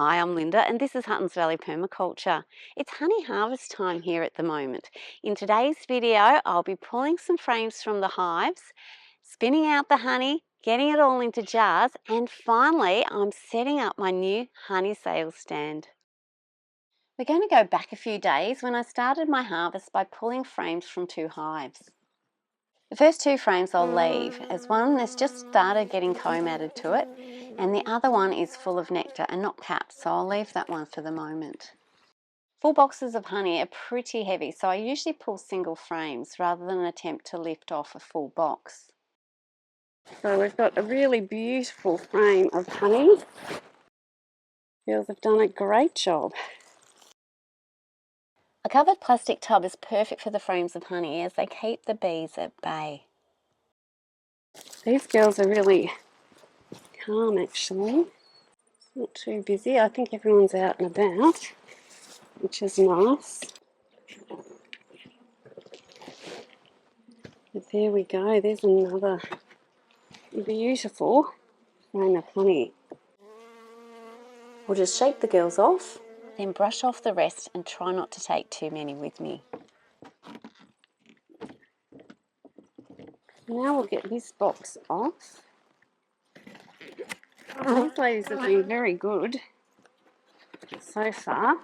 Hi, I'm Linda and this is Huttons Valley Permaculture. It's honey harvest time here at the moment. In today's video, I'll be pulling some frames from the hives, spinning out the honey, getting it all into jars, and finally I'm setting up my new honey sales stand. We're going to go back a few days when I started my harvest by pulling frames from 2 hives. The first 2 frames I'll leave, as one has just started getting comb added to it, and the other one is full of nectar and not capped, so I'll leave that one for the moment. Full boxes of honey are pretty heavy, so I usually pull single frames rather than attempt to lift off a full box. So we've got a really beautiful frame of honey. Girls have done a great job. A covered plastic tub is perfect for the frames of honey as they keep the bees at bay. These girls are really calm actually. Not too busy. I think everyone's out and about, which is nice. But there we go. There's another beautiful frame of honey. We'll just shake the girls off, then brush off the rest and try not to take too many with me. Now we'll get this box off. These ladies have been very good so far.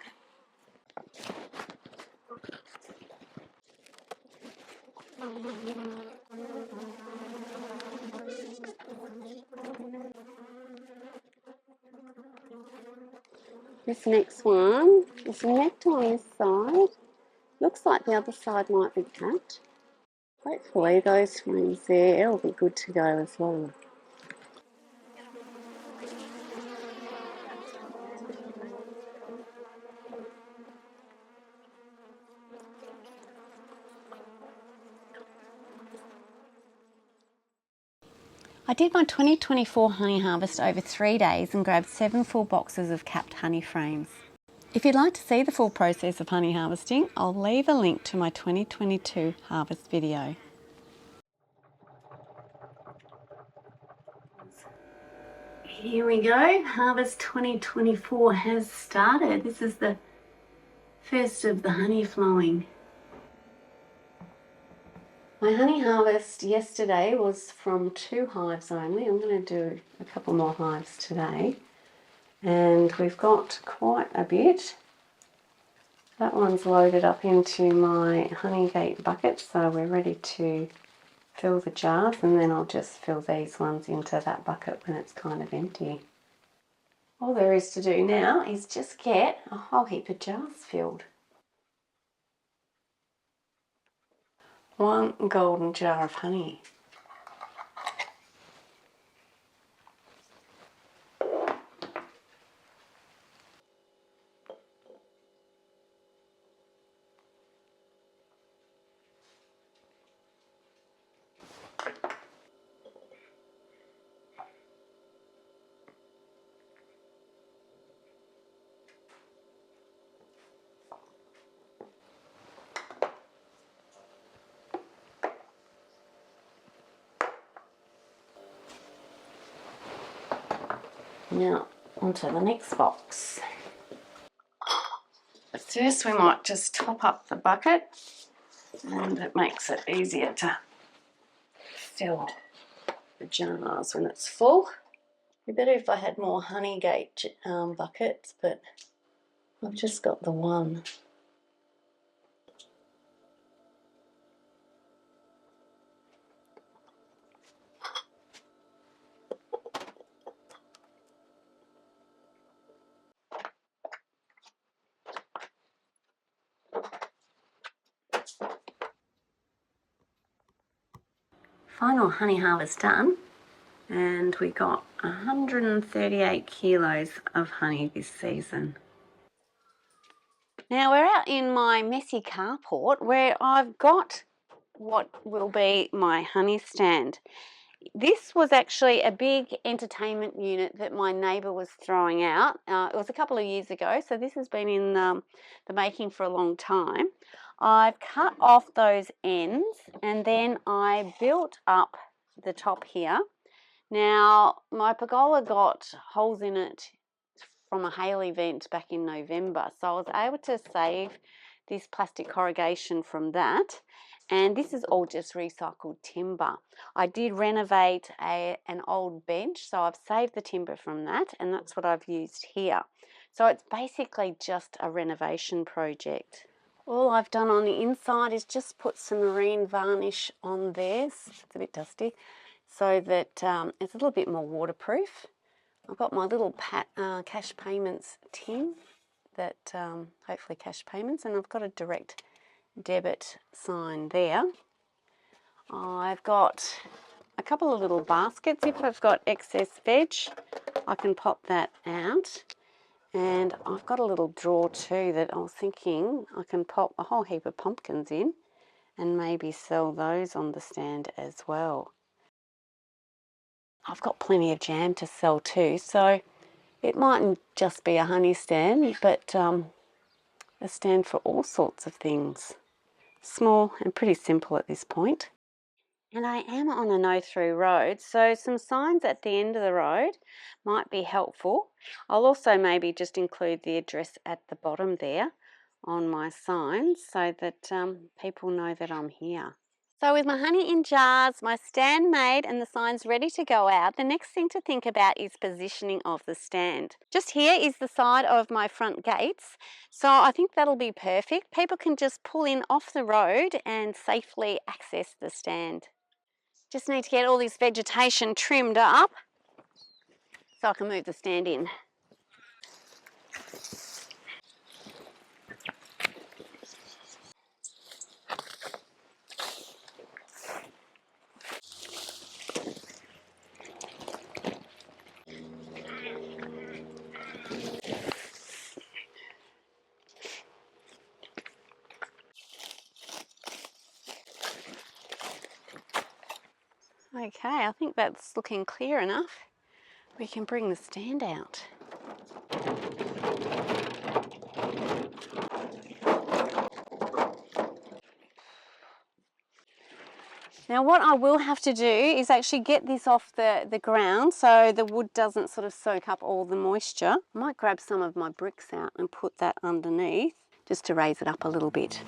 This next one is nectar on this side. Looks like the other side might be capped. Hopefully those frames there will be good to go as well. I did my 2024 honey harvest over 3 days and grabbed 7 full boxes of capped honey frames. If you'd like to see the full process of honey harvesting, I'll leave a link to my 2022 harvest video. Here we go, harvest 2024 has started. This is the first of the honey flowing. My honey harvest yesterday was from 2 hives only. I'm going to do a couple more hives today. And we've got quite a bit. That one's loaded up into my honey gate bucket, so we're ready to fill the jars, and then I'll just fill these ones into that bucket when it's kind of empty. All there is to do now is just get a whole heap of jars filled. 1 golden jar of honey. Now, onto the next box. But first we might just top up the bucket, and it makes it easier to fill the jars when it's full. It'd be better if I had more honey gate buckets, but I've just got the one. Final honey harvest done, and we got 138 kilos of honey this season. Now we're out in my messy carport where I've got what will be my honey stand. This was actually a big entertainment unit that my neighbour was throwing out. It was a couple of years ago, so this has been in the making for a long time. I've cut off those ends and then I built up the top here. Now, my pergola got holes in it from a hail event back in November. So I was able to save this plastic corrugation from that. And this is all just recycled timber. I did renovate an old bench, so I've saved the timber from that, and that's what I've used here. So it's basically just a renovation project. All I've done on the inside is just put some marine varnish on there. It's a bit dusty, so that it's a little bit more waterproof. I've got my little cash payments tin, that hopefully cash payments, and I've got a direct debit sign there. I've got a couple of little baskets. If I've got excess veg, I can pop that out. And I've got a little drawer too that I was thinking I can pop a whole heap of pumpkins in and maybe sell those on the stand as well. I've got plenty of jam to sell too, so it mightn't just be a honey stand, but a stand for all sorts of things. Small and pretty simple at this point. And I am on a no-through road, so some signs at the end of the road might be helpful. I'll also maybe just include the address at the bottom there on my signs so that people know that I'm here. So with my honey in jars, my stand made and the signs ready to go out, the next thing to think about is positioning of the stand. Just here is the side of my front gates, so I think that'll be perfect. People can just pull in off the road and safely access the stand. Just need to get all this vegetation trimmed up so I can move the stand in. Okay, I think that's looking clear enough. We can bring the stand out. Now what I will have to do is actually get this off the ground so the wood doesn't sort of soak up all the moisture. I might grab some of my bricks out and put that underneath just to raise it up a little bit.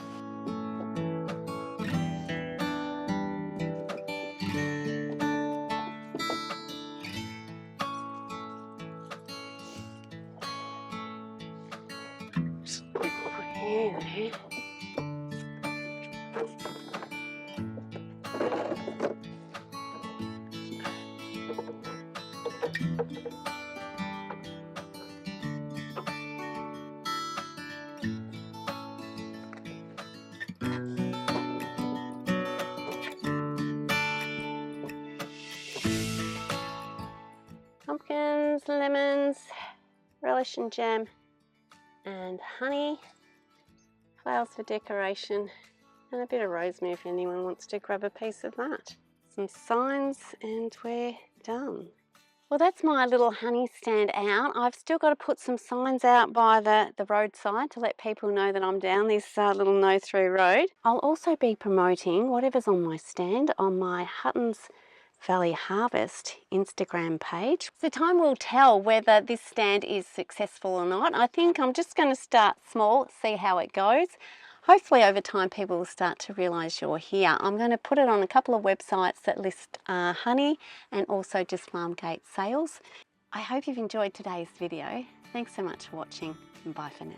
Pumpkins, lemons, relish and jam, and honey, flowers for decoration, and a bit of rosemary if anyone wants to grab a piece of that. Some signs and we're done. Well, that's my little honey stand out. I've still got to put some signs out by the roadside to let people know that I'm down this little no-through road. I'll also be promoting whatever's on my stand on my Hutton's Valley Harvest Instagram page. So time will tell whether this stand is successful or not. I think I'm just going to start small, see how it goes. Hopefully over time people will start to realise you're here. I'm going to put it on a couple of websites that list honey and also just farm gate sales. I hope you've enjoyed today's video. Thanks so much for watching and bye for now.